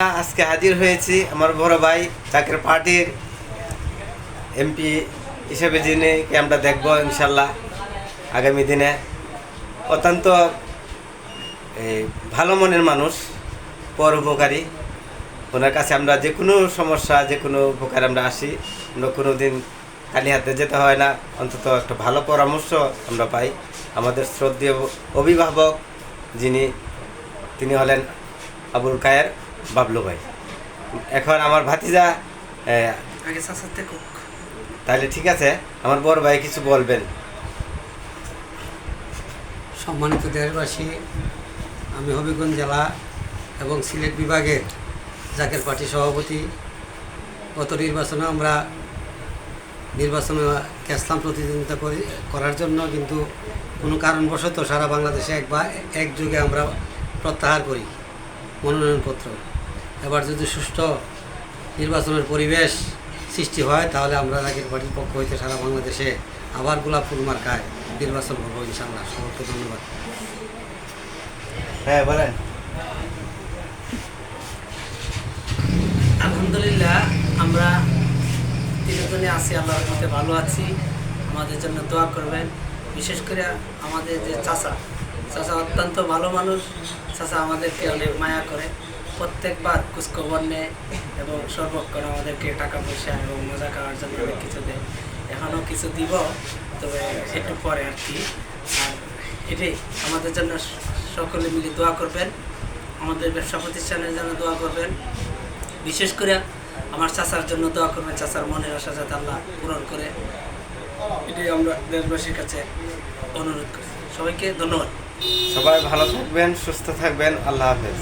আজকে হাজির হয়েছি আমার বড় ভাই জাকের পার্টির এমপি হিসেবে, যিনি আমরা দেখব ইনশাল্লাহ আগামী দিনে। অত্যন্ত ভালো মনের মানুষ, পরোপকারী। ওনার কাছে আমরা যে কোনো সমস্যা, যে কোনো উপকার আমরা আসি, আমরা কোনো দিন খালি হাতে যেতে হয় না, অন্তত একটা ভালো পরামর্শ আমরা পাই। আমাদের শ্রদ্ধেয় অভিভাবক যিনি, তিনি হলেন আবুল খায়ের বাবলু ভাই। এখন আমার ভাতিজা আগে চাচাতে কোক। তাহলে ঠিক আছে, আমার বড় ভাই কিছু বলবেন। সম্মানিত দেশবাসী, আমি হবিগঞ্জ জেলা এবং সিলেট বিভাগের জাকের পার্টি সভাপতি। গত নির্বাচনে আমরা নির্বাচনে গেছিলাম প্রতিদ্বন্দ্বিতা করার জন্য, কিন্তু কোনো কারণবশত সারা বাংলাদেশে একযোগে আমরা প্রত্যাহার করি মনোনয়নপত্র। এবার যদি সুষ্ঠু নির্বাচনের পরিবেশ সৃষ্টি হয়, তাহলে আমরা জাকের পার্টির পক্ষ হইতে সারা বাংলাদেশে আবার গোলাপ ফুল মার্কায় নির্বাচন করবো ইনশাআল্লাহ। সবাইকে ধন্যবাদ। হ্যাঁ বলেন। আলহামদুলিল্লাহ, আমরা তিনজনে আছি, আল্লাহর মধ্যে ভালো আছি। আমাদের জন্য দোয়া করবেন। বিশেষ করে আমাদের যে চাচা অত্যন্ত ভালো মানুষ। চাচা আমাদেরকে অনেক মায়া করে, প্রত্যেকবার খোঁজখবর নেয় এবং সর্বক্ষণ আমাদেরকে টাকা পয়সা এবং মজা খাওয়ার জন্য অনেক কিছু দেয়। এখনও কিছু দিব, তবে একটু পরে আর কি। আর এটাই আমাদের জন্য সকলে মিলে দোয়া করবেন, আমাদের ব্যবসা প্রতিষ্ঠানের জন্য দোয়া করবেন। বিশেষ করে আমার চাচার জন্য দোয়া করবেন, চাচার মনের আশা যাতে আল্লাহ পূরণ করে। এটাই আমরা দেশবাসীর কাছে অনুরোধ করি। সবাইকে ধন্যবাদ। সবাই ভালো থাকবেন, সুস্থ থাকবেন। আল্লাহ হাফেজ।